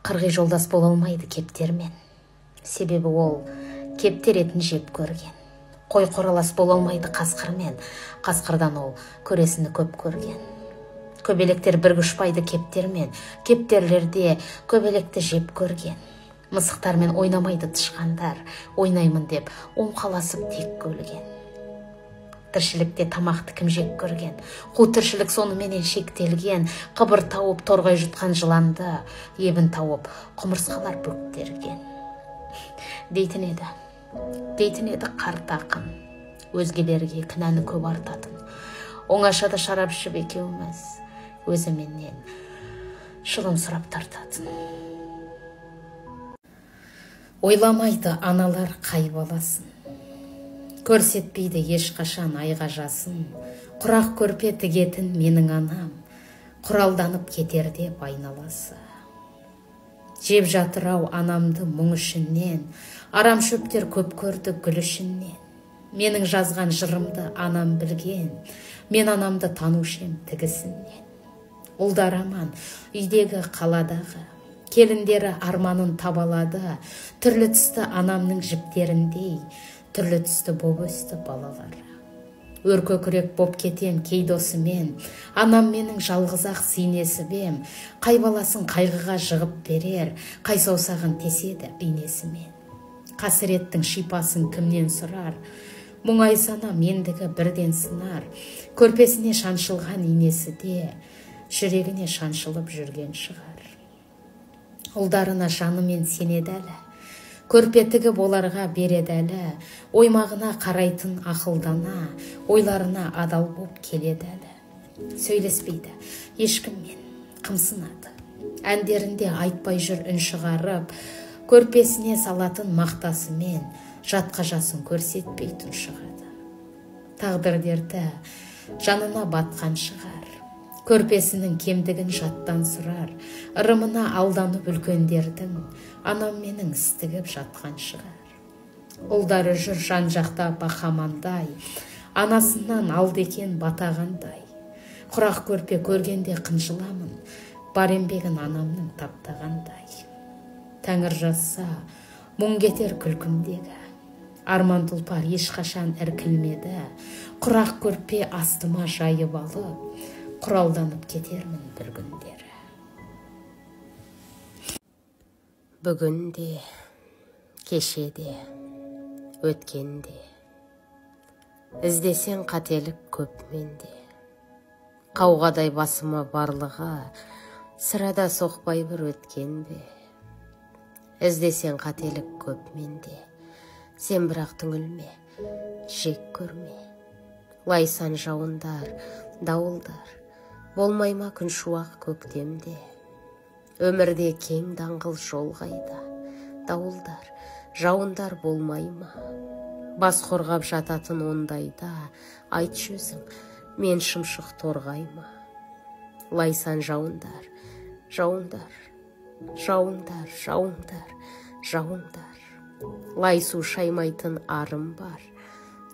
Қырғи жолдас бола алмайды кептермен. Себебі ол кептер етін жеп көрген. Қой қоралас бола алмайды қасқырмен. Қасқырдан ол көресіні көп көрген. Көбелектер бірге ұшпайды кептермен. Кептерлерде көбелекті жеп көрген. Мысықтармен ойнамайды тышқандар. Ойнаймын деп омқаласып тек көлген. Тіршілікте тамақты кім жек көрген? Қу тіршілік соныменен шектелген. Қыбыр тауып торғай жұтқан жыланды, ебін тауып құмырсқалар бөктерген. Дейтін еді қарт ақын, өзгелерге кінәні көп артатын. Оңашада шарап ішіп екеуміз, өзіменен шылым сұрап тартатын. Ойламайды аналар қай баласын, көрсетпейді ешқашан айға жасын. Құрақ көрпе тігетін менің анам, құралданып кетер деп айналасы. Жеп жатырау анамды мұң ішінен, арам шөптер көп көрді гүл ішінен. Менің жазған жырымды анам білген, мен анамды танушем тігісінен. Ұлдар аман үйдегі қаладағы, келіндері арманын табалады. Түрлі түсті анамның жіптеріндей, түрлі түсті боп өсті балалары. Өркөкірек боп кетем кей досымен, анам менің жалғыз-ақ сүйнесібем. Қай баласын қайғыға жығып берер, қай саусағын теседі бейнесімен. Қасіреттің шипасын кімнен сұрар, мұңай санам ендігі бірден сынар. Көрпесіне шаншылған инесі де, жүрегіне шаншылып жүрген шығар. Ұлдарына жанымен сенеді әлі, көрпетігі боларға береді әлі. Оймағына қарайтын ақылдана, ойларына адал боп келеді әлі. Сөйлеспейді ешкіммен, қымсынады. Әндерінде айтпай жүр үн шығарып, көрпесіне салатын мақтасымен, жатқа жасын көрсетпейтін шығады. Тағдырдерді жанына батқан шығар, көрпесінің кемдігін жаттан сұрар. Ырымына алданып үлкендердің, анам менің істігіп жатқан шығар. Ұлдары жүр жан-жақта бақамандай, анасынан алды екен батағандай. Құрақ көрпе көргенде қынжыламын, бар еңбегін анамның таптағандай. Тәңір жазса, мұң кетер күлкімдегі, арман тұлпар ешқашан іркілмеді. Құрақ көрпе астыма жайып алып, құралданып кетермін бір күндері. Бүгінде, кешеде, өткенде, іздесең қателік көп менде. Қауғадай басыма барлығы, сырада соқпай бір өткен бе. Іздесең қателік көп менде, сен бірақ түңілме, жек көрме. Лайсан жауындар, дауылдар, болмай ма күн шуақ көктемде. Өмірде кең даңғыл жол қайда, дауылдар, жауындар болмай ма? Бас қорғап жататын ондайда, айтшы өзің, мен шымшық торғай ма? Лайсан жауындар, жауындар, жауындар, жауындар, жауындар. Лай су шаймайтын арым бар,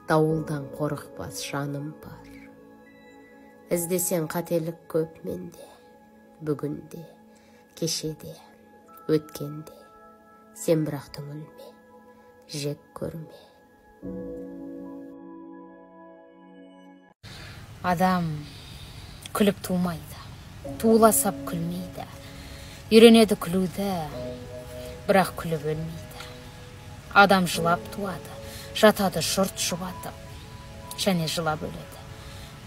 дауылдан қорықпас жаным бар. Іздесең қателік көп менде, бүгінде, кешеде, өткенде. Сен бірақ түңілме, жек көрме. Адам күліп тумайды, туыласап күлмейді. Үйренеді күлуді, бірақ күліп өлмейді. Адам жылап туады, жатады жұрт жұбатып, және жылап өледі,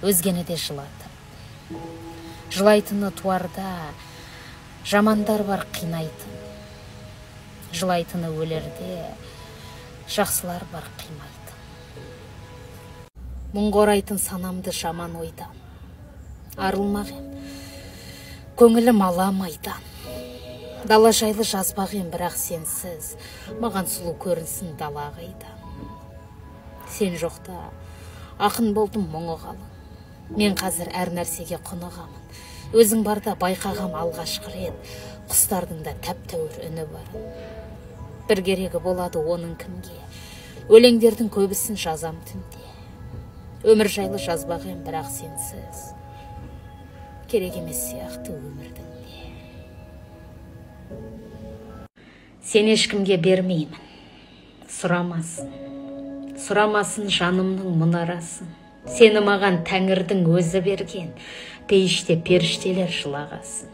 өзгені де жылатып. Жылайтыны туарда, жамандар бар қинайтын. Жылайтыны өлерде, жақсылар бар қимайтын. Мұңға орайтын санамды жаман ойдан. Арылмақ ем, көңілім аламайдан. Дала жайлы жазбақ ем, бірақ сенсіз, маған сұлу көрінсін дала қайдан. Сен жоқта, ақын болдым мұңы қалың. Мен қазір әр нәрсеге құнығамын. Өзің барда байқағам алғашқы рет, құстардың да тәп-тәуір үні барын. Бір керегі болады оның кімге, өлеңдердің көбісін жазам түнде. Өмір жайлы жазбақ ем, бірақ сенсіз, керек емес сияқты өмірдің де. Сен ешкімге бермеймін, сұрамасын. Сұрамасын жанымның мұнарасын. Сені маған Тәңірдің өзі берген, пейіште періштелер жылағасын.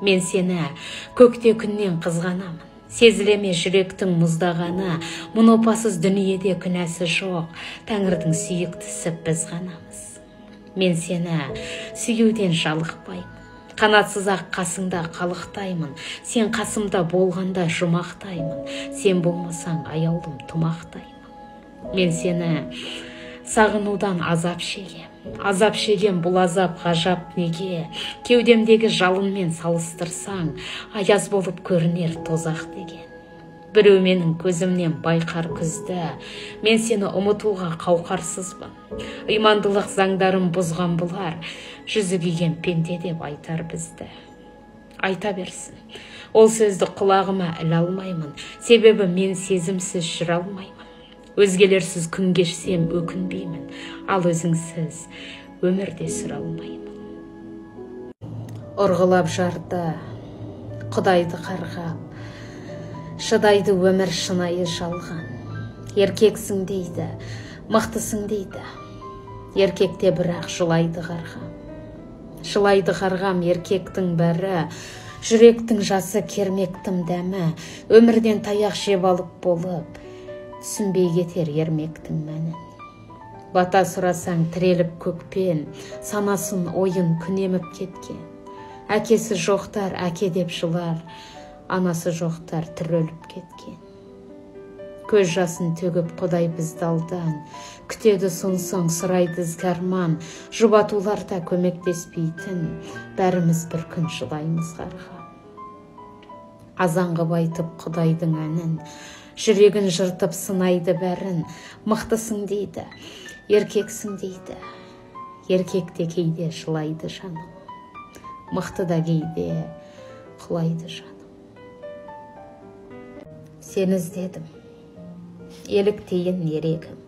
Мен сені көкте күннен қызғанамын. Сезілеме жүректің мұздағаны, мұн опасыз дүниеде күнәсі жоқ, Тәңірдің сүйіктісі біз ғанамыз. Мен сені сүйеуден жалықпаймын. Қанатсыз ақ қасыңда қалықтаймын. Сен қасымда болғанда жұмақтаймын. Сен болмасаң аяулым тұмақтаймын. Мен сені сағынудан азап шегем. Азап шегем, бұл азап ғажап неге? Кеудемдегі жалынмен салыстырсаң, аяз болып көрінер тозақ деген. Біреу менің көзімнен байқар күзді, мен сені ұмытуға қауқарсызбын. Имандылық заңдарын бұзған бұлар, жүзі күйген пенде деп айтар бізді. Айта берсін, ол сөзді құлағыма іле алмаймын, себебі мен сезімсіз жүре алмаймын. Өзгелерсіз күн кешсем өкінбеймін, ал өзіңсіз өмірде сүре алмаймын. Ұрғылап жарды, Құдайды қарғап, шыдайды өмір шынайы жалған. Еркексің дейді, мықтысың дейді. Еркекте бірақ жылайды қарғам. Жылайды қарғам еркектің бәрі, жүректің жасы кермектім дәмі, өмірден таяқ жеп алып болып, түсінбей кетер ермектің мәнін. Бата сұрасаң тіреліп көкпен, санасын ойын күнеміп кеткен. Әкесі жоқтар әке деп жылар, анасы жоқтар тіреліп кеткен. Көз жасын төгіп Құдай бізді алдан, күтеді сонсоң сұрайды ізгарман, жұбатуларда көмектеспейтін, бәріміз бір күн жылаймыз қарға. Азан қып айтып Құдайдың әнін, жүрегін жыртып сынайды бәрін, мықтысың дейді, еркексің дейді. Еркекте кейде жылайды жаным, мықты да кейде құлайды жаным. Сені іздедім, еліктейін ерегім.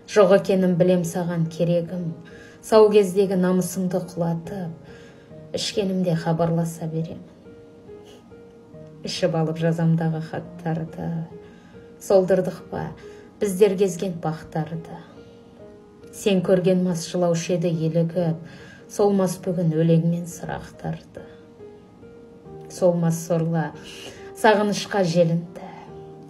Жоқ екенін білем саған керегім, сау кездегі намысымды құлатып, ішкенімде хабарласа беремін. Ішіп алып жазамдағы хаттарды, солдырдық па біздер кезген бақтарды. Сен көрген мас жылаушы еді елігіп, солмас бүгін өлеңмен сұрақтарды. Солмас сорлы сағынышқа желінді,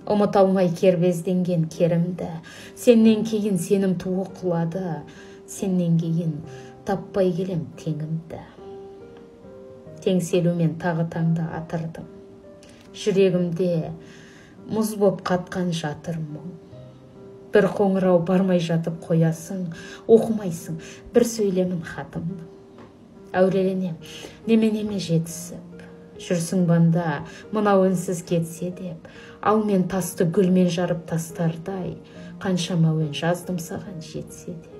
ұмыт алмай кербезденген керімді. Сеннен кейін сенім туы құлады, сеннен кейін таппай келем теңімді. Теңселумен тағы таңда атырдым, жүрегімде мұз боп қатқан жатыр мұң. Бір қоңырау бармай жатып қоясың, оқымайсың бір сөйлемін хатымның. Әуреленем, неменеме жетісіп, жүрсің банда мынау үнсіз кетсе деп, ал мен тасты гүлмен жарып тастардай, қаншама әуен жаздым саған жетсе деп.